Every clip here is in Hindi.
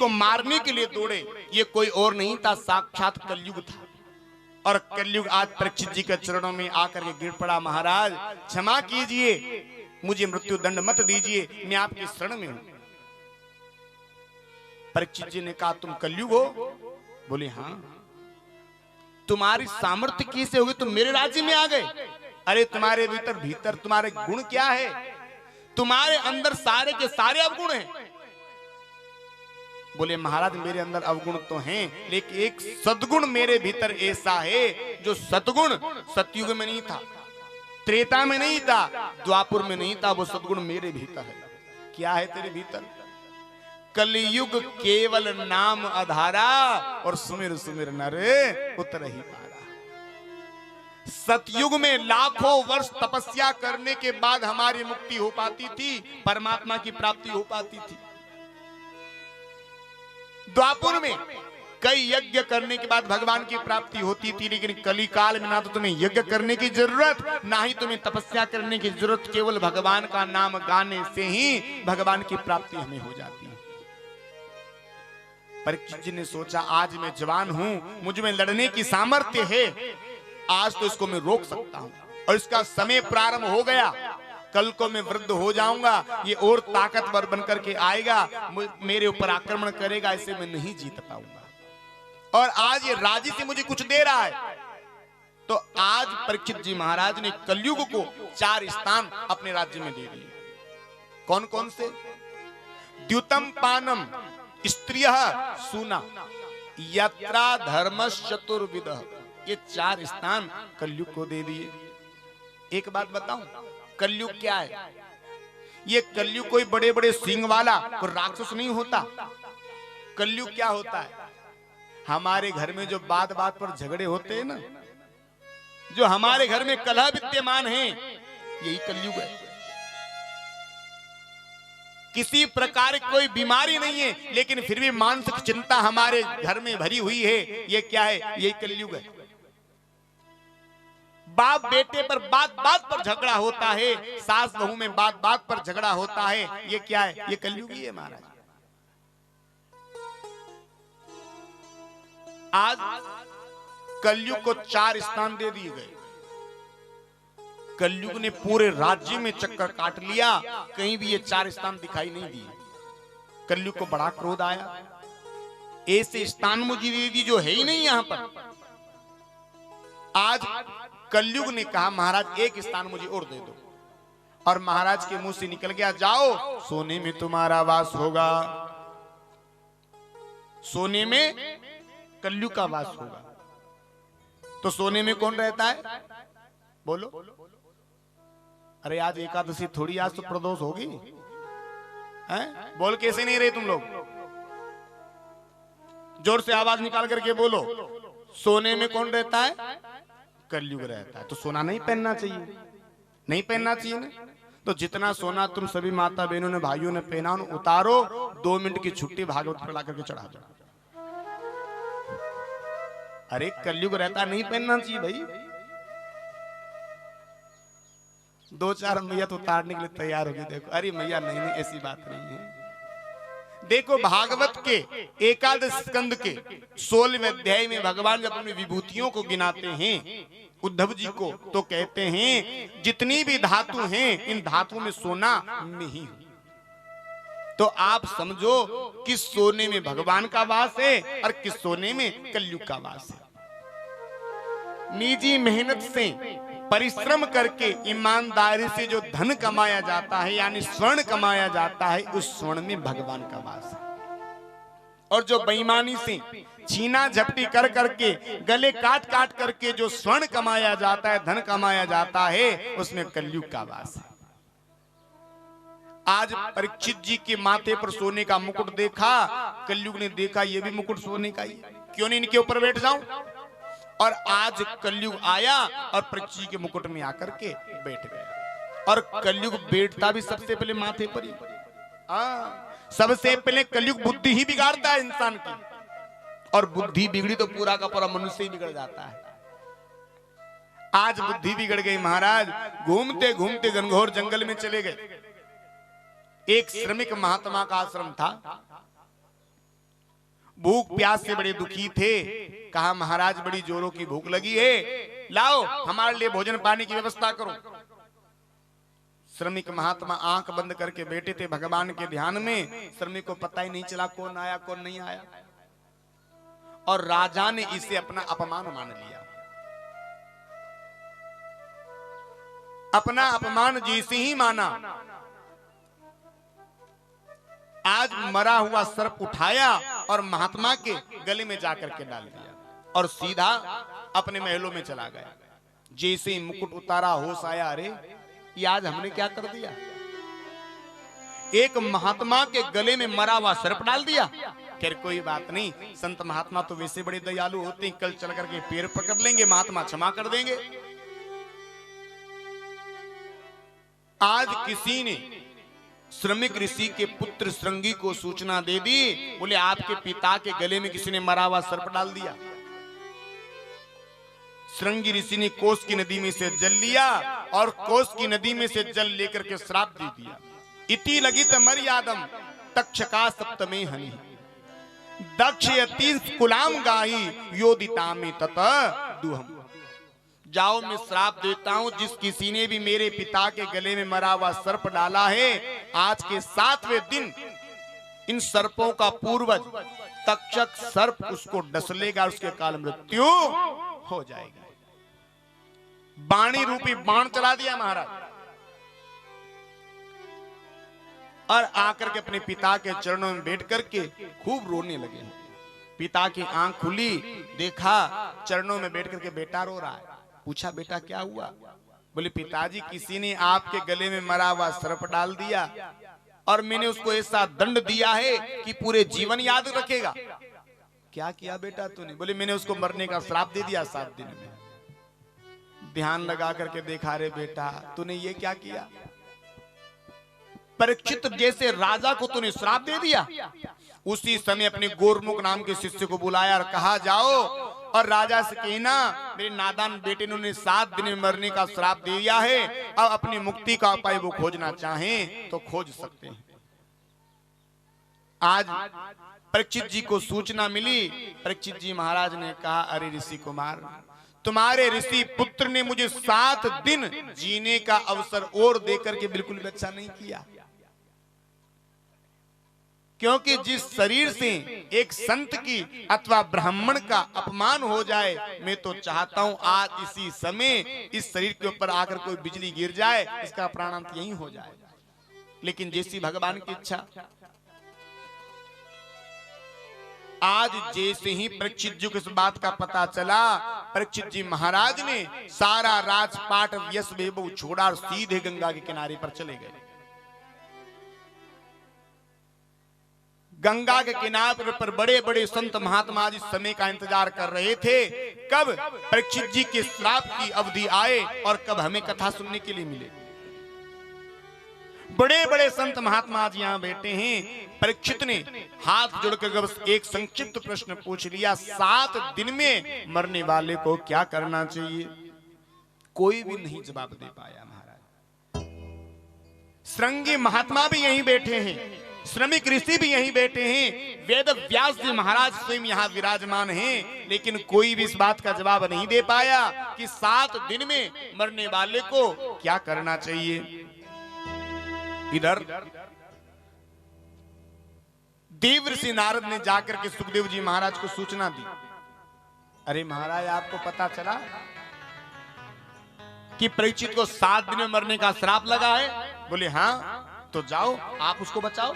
को मारने के लिए दौड़े, ये कोई और नहीं था, साक्षात कलयुग था। और कलयुग आज परीक्षित जी के चरणों में आकर के गिर पड़ा, महाराज क्षमा कीजिए, मुझे मृत्यु दंड मत दीजिए, मैं आपकी शरण में हूं। परीक्षित जी ने कहा तुम कलयुग हो? बोले हाँ। तुम्हारी सामर्थ्य कैसे होगी, तुम मेरे राज्य में आ गए? अरे तुम्हारे भीतर तुम्हारे गुण क्या है? तुम्हारे अंदर सारे के सारे अवगुण हैं। बोले महाराज मेरे अंदर अवगुण तो हैं, लेकिन एक सद्गुण मेरे भीतर ऐसा है जो सद्गुण सतयुग में नहीं था, त्रेता में नहीं था, द्वापर में नहीं था, वो सद्गुण मेरे भीतर है। क्या है तेरे भीतर? कलयुग केवल नाम आधारा, और सुमिर सुमिर नर उतर ही पारा। सतयुग में लाखों वर्ष तपस्या करने के बाद हमारी मुक्ति हो पाती थी, परमात्मा की प्राप्ति हो पाती थी। द्वापर में कई यज्ञ करने के बाद भगवान की प्राप्ति होती थी, लेकिन कली काल में ना तो तुम्हें यज्ञ करने की जरूरत, ना ही तुम्हें तपस्या करने की जरूरत, केवल भगवान का नाम गाने से ही भगवान की प्राप्ति हमें हो जाती है। परीक्षित जी ने सोचा आज मैं जवान हूं, मुझ में लड़ने की सामर्थ्य है, आज तो इसको मैं रोक सकता हूं, और इसका समय प्रारंभ हो गया, कल को मैं वृद्ध हो जाऊंगा, ये और ताकतवर बनकर के आएगा, मेरे ऊपर आक्रमण करेगा, इसे मैं नहीं जीत पाऊंगा। और आज ये राज्य से मुझे कुछ दे रहा है। तो आज परीक्षित जी महाराज ने कलयुग को 4 स्थान अपने राज्य में दे दिए। कौन कौन से? द्युतम पानम स्त्रिय सूना यत्रा धर्मश्चतुर्विद, ये 4 स्थान कलयुग को दे दिए। एक बात बताऊं, कलयुग क्या है? ये कलयुग कोई बड़े बड़े सिंह वाला कोई राक्षस नहीं होता। कलयुग क्या होता है? हमारे घर में जो बात बात पर झगड़े होते हैं ना, जो हमारे घर में कलह विद्यमान है, यही कलयुग है। किसी प्रकार की कोई बीमारी नहीं है, लेकिन फिर भी मानसिक चिंता हमारे घर में भरी हुई है, ये क्या है? यही कलयुग है। बाप बेटे पर बात बात पर झगड़ा होता है, सास बहू में बात बात पर झगड़ा होता है, ये क्या है? ये कलयुग ही है महाराज। आज कलयुग को 4 स्थान दे दिए गए। कलयुग ने पूरे राज्य में चक्कर काट लिया, कहीं भी ये 4 स्थान दिखाई नहीं दिए। कलयुग को बड़ा क्रोध आया, ऐसे स्थान मुझे दे दी जो है ही नहीं यहां पर। आज कलयुग ने कहा महाराज एक स्थान मुझे और दे दो, और महाराज के मुंह से निकल गया जाओ सोने में तुम्हारा वास होगा। सोने में कलयुग का वास होगा। तो सोने में कौन रहता है? बोलो। अरे आज एकादशी थोड़ी, आज तो प्रदोष होगी। हैं? बोल कैसे नहीं रहे तुम लोग? जोर से आवाज निकाल करके बोलो। सोने में कौन रहता है? कलयुग रहता है। तो सोना नहीं पहनना चाहिए, नहीं पहनना चाहिए ना। तो जितना सोना तुम सभी माता बहनों ने भाइयों ने पहना उतारो, 2 मिनट की छुट्टी भागवत पर ला करके चढ़ा दो। अरे कलयुग रहता, नहीं पहनना चाहिए भाई। 2-4 मैया तो उतारने के लिए तैयार होगी। देखो अरे मैया नहीं नहीं ऐसी बात नहीं है। देखो भागवत के एकादश स्कंद के 16वें अध्याय में भगवान जब अपनी विभूतियों को गिनाते हैं उद्धव जी को, तो कहते हैं जितनी भी धातु हैं इन धातुओं में सोना नहीं। तो आप समझो किस सोने में भगवान का वास है और किस सोने में कलयुग का वास है। निजी मेहनत से परिश्रम करके ईमानदारी से जो धन कमाया जाता है यानी स्वर्ण कमाया जाता है, उस स्वर्ण में भगवान का वास है। और जो बेईमानी से छीना झपटी कर करके गले काट काट करके जो स्वर्ण कमाया जाता है, धन कमाया जाता है, उसमें कलयुग का वास है। आज परीक्षित जी के माथे पर सोने का मुकुट देखा, कलयुग ने देखा ये भी मुकुट सोने का ही, क्यों नहीं इनके ऊपर बैठ जाऊं। और आज कलयुग आया और परीक्षित जी के मुकुट में आकर के बैठ गया। और कलयुग बैठता भी सबसे पहले माथे पर ही। सबसे पहले कलयुग बुद्धि ही बिगाड़ता है इंसान की, और बुद्धि बिगड़ी तो पूरा का पूरा मनुष्य ही बिगड़ जाता है। आज बुद्धि बिगड़ गई महाराज। घूमते घूमते घनघोर जंगल में चले गए। एक श्रमिक महात्मा का आश्रम था। भूख प्यास से बड़े दुखी थे। कहा महाराज बड़ी जोरों की भूख लगी है, लाओ हमारे लिए भोजन पानी की व्यवस्था करो। श्रमिक महात्मा आंख बंद करके बैठे थे भगवान के ध्यान में। श्रमिक को पता ही नहीं चला कौन आया कौन नहीं आया, और राजा ने इसे अपना अपमान मान लिया। अपना अपमान जैसे ही माना, आज मरा हुआ सर्प उठाया और महात्मा के गले में जाकर के डाल दिया और सीधा अपने महलों में चला गया। जैसे ही मुकुट उतारा होश आया, अरे ये आज हमने क्या कर दिया, एक महात्मा के गले में मरा हुआ सर्प डाल दिया। खैर कोई बात नहीं, संत महात्मा तो वैसे बड़े दयालु होते हैं, कल चल करके पैर पकड़ लेंगे, महात्मा क्षमा कर देंगे। आज किसी ने श्रमिक ऋषि के पुत्र श्रृंगी को सूचना दे दी, बोले आपके पिता के गले में किसी ने मरा हुआ सर्प डाल दिया। श्रृंगी ऋषि ने कोस की नदी में से जल लिया और कोस की नदी में से जल लेकर के श्राप दे दिया। इति लगित मर्यादम तक्षका सप्तमे हनि दक्ष यति कुलाम गाही योदिता में तत दुहम। जाओ मैं श्राप देता हूं, जिस किसी ने भी मेरे पिता के गले में मरा हुआ सर्प डाला है, आज के 7वें दिन इन सर्पों का पूर्वज तक्षक सर्प उसको डस लेगा, उसके काल मृत्यु हो जाएगी। बाणी रूपी बाण चला दिया महाराज, और आकर के अपने पिता के चरणों में बैठ करके खूब रोने लगे। पिता की आंख खुली, देखा चरणों में बैठ करके बेटा रो रहा है। पूछा बेटा क्या हुआ? बोले पिताजी किसी ने आपके गले में मरा हुआ सर्प डाल दिया और मैंने उसको ऐसा दंड दिया है कि पूरे जीवन याद रखेगा। क्या किया बेटा तूने? बोले मैंने उसको मरने का श्राप दे दिया 7 दिन में। ध्यान लगा करके देखा, रे बेटा तूने ये क्या किया? परीक्षित जैसे राजा को तूने श्राप दे दिया। उसी समय अपने गोरमुख नाम के शिष्य को बुलाया और कहा जाओ और राजा से कहना मेरे नादान बेटे ने 7 दिन में मरने का श्राप दे दिया है, अब अपनी मुक्ति का उपाय वो खोजना चाहें तो खोज सकते हैं। आज परीक्षित जी को सूचना मिली। परीक्षित जी महाराज ने कहा, अरे ऋषि कुमार, तुम्हारे ऋषि पुत्र ने मुझे 7 दिन जीने का अवसर और देकर के बिल्कुल भी अच्छा नहीं किया, क्योंकि जिस शरीर से एक संत की अथवा ब्राह्मण का अपमान हो जाए, मैं तो चाहता हूं आज इसी समय इस शरीर के ऊपर आकर कोई बिजली गिर जाए, इसका प्राणांत यही हो जाए। लेकिन जैसी भगवान की इच्छा। आज जैसे ही परीक्षित जी को इस बात का पता चला, परीक्षित जी महाराज ने सारा राजपाट यश वैभव छोड़ा और सीधे गंगा के किनारे पर चले गए। गंगा के किनारे पर बड़े बड़े संत महात्मा इस समय का इंतजार कर रहे थे, कब परीक्षित जी के श्राप की अवधि आए और कब हमें कथा सुनने के लिए मिले। बड़े बड़े संत महात्मा आज यहाँ बैठे हैं। परीक्षित ने हाथ जोड़कर बस एक संक्षिप्त प्रश्न पूछ लिया, 7 दिन में मरने वाले को क्या करना चाहिए? कोई भी नहीं जवाब दे पाया महाराज। श्रृंगी महात्मा भी यहीं बैठे हैं, श्रमिक ऋषि भी यहीं बैठे हैं, वेद व्यास जी महाराज स्वयं यहाँ विराजमान हैं, लेकिन कोई भी इस बात का जवाब नहीं दे पाया कि 7 दिन में मरने वाले को क्या करना चाहिए। इधर देव ऋषि नारद ने जाकर के सुखदेव जी महाराज को सूचना दी, अरे महाराज आपको पता चला कि परीक्षित को 7 दिन में मरने का श्राप लगा है? बोले हाँ, तो जाओ आप उसको बचाओ।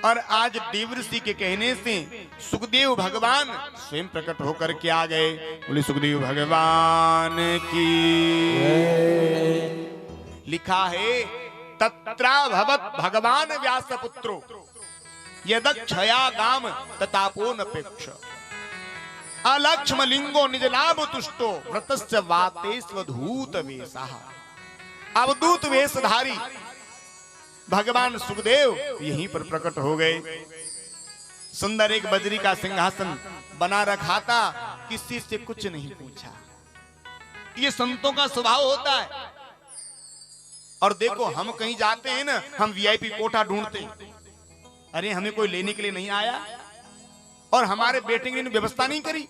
और आज देव ऋषि के कहने से सुखदेव भगवान स्वयं प्रकट होकर के आ गए। बोले सुखदेव भगवान की। लिखा है तत्रा भवत भगवान व्यास पुत्रो यदक्षया गाम ततापो नपेक्ष अलक्ष्म लिंगो निज लाभ तुष्टो व्रतस्य वातेस्वधूत वेशः। अवधूत वेशधारी भगवान सुखदेव यहीं पर प्रकट हो गए। सुंदर एक बजरी का सिंहासन बना रखा था, किसी से कुछ नहीं पूछा। ये संतों का स्वभाव होता है। और देखो हम कहीं जाते हैं ना, हम वीआईपी कोठा ढूंढते हैं, अरे हमें कोई लेने के लिए नहीं आया, और हमारे बेटे की व्यवस्था नहीं करी।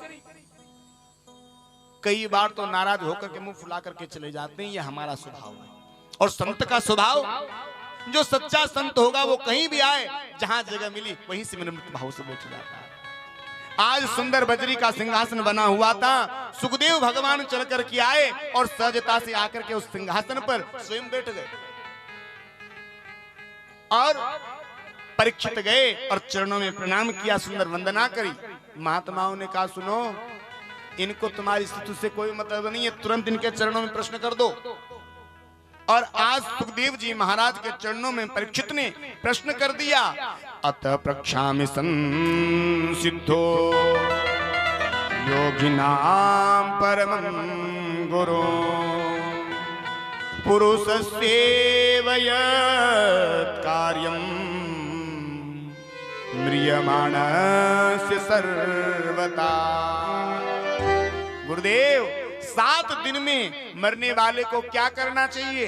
कई बार तो नाराज होकर के मुंह फुला करके चले जाते हैं, ये हमारा स्वभाव है। और संत का स्वभाव, जो सच्चा संत होगा वो कहीं भी आए, जहां जगह मिली वहीं से विनम्र भाव से बैठ जाता है। आज सुंदर बजरी का सिंहासन बना हुआ था, सुखदेव भगवान चल कर के आए और सहजता से आकर के उस सिंहासन पर स्वयं बैठ गए और परीक्षित गए और चरणों में प्रणाम किया, सुंदर वंदना करी। महात्माओं ने कहा, सुनो, इनको तुम्हारी स्थिति से कोई मतलब नहीं है, तुरंत इनके चरणों में प्रश्न कर दो। और आज सुखदेव जी महाराज के चरणों में परीक्षित ने प्रश्न कर दिया। अतः प्रक्षामि संसिद्धो योगिनां परमं गुरु पुरुषस्यैव यत् कार्यं म्रियमाणस्य सर्वदा। गुरुदेव, 7 दिन में मरने वाले को क्या करना चाहिए?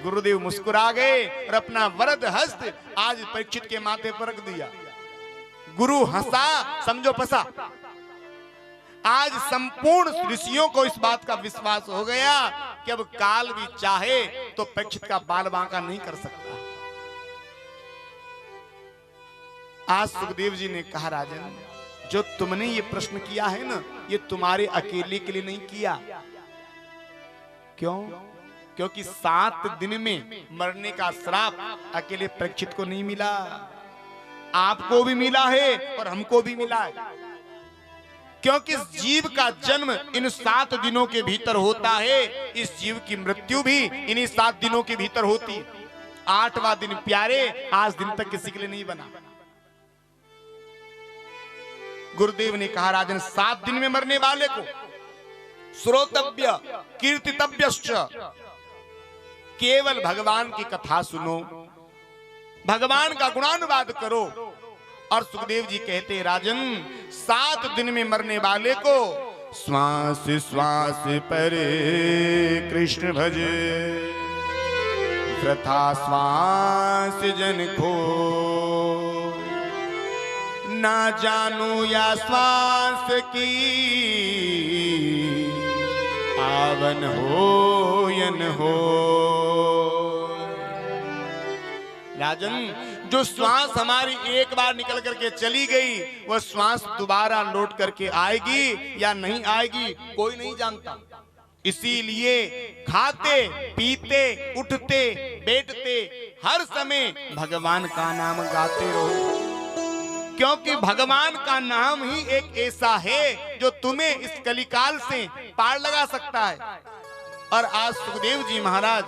गुरुदेव मुस्कुरा गए और अपना वरद हस्त आज परीक्षित के माथे पर रख दिया। गुरु हंसा, समझो फंसा। आज संपूर्ण ऋषियों को इस बात का विश्वास हो गया कि अब काल भी चाहे तो परीक्षित का बाल बांका नहीं कर सकता। आज सुखदेव जी ने कहा, राजन, जो तुमने ये प्रश्न किया है ना, ये तुम्हारे अकेले के लिए नहीं किया। क्यों? क्योंकि 7 दिन में मरने का श्राप अकेले परीक्षित को नहीं मिला, आपको भी मिला है और हमको भी मिला है। क्योंकि इस जीव का जन्म इन 7 दिनों के भीतर होता है, इस जीव की मृत्यु भी इन्हीं 7 दिनों के भीतर होती है। 8वां दिन प्यारे आज दिन तक किसी के लिए नहीं बना। गुरुदेव ने कहा, राजन, 7 दिन में मरने वाले को श्रोतव्य कीर्तितव्यश्च, केवल भगवान की कथा सुनो, भगवान का गुणानुवाद करो। और सुखदेव जी कहते हैं, राजन, 7 दिन में मरने वाले को श्वास श्वास पर कृष्ण भजे, वृथा श्वास जन खो, ना जानू या श्वास की आवन हो यन हो। राजन, जो श्वास हमारी एक बार निकल करके चली गई, वह श्वास दोबारा लौट करके आएगी या नहीं आएगी कोई नहीं जानता। इसीलिए खाते पीते उठते बैठते हर समय भगवान का नाम गाते रहो, क्योंकि भगवान का नाम ही एक ऐसा है जो तुम्हें इस कलिकाल से पार लगा सकता है। और आज सुखदेव जी महाराज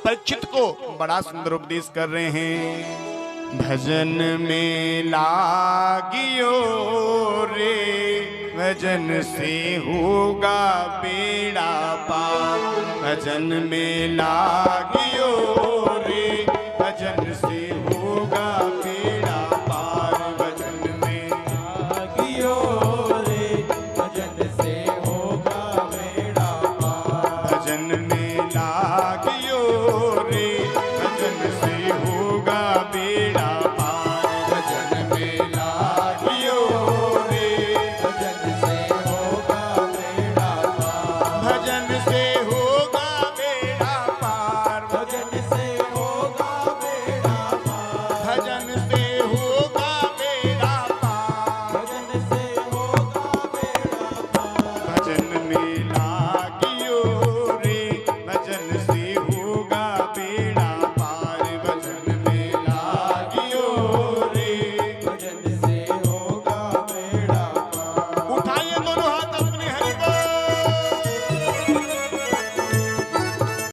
परीक्षित को बड़ा सुंदर उपदेश कर रहे हैं। भजन में लागियो रे, भजन से होगा बेड़ा पार। भजन में लागियो रे, भजन से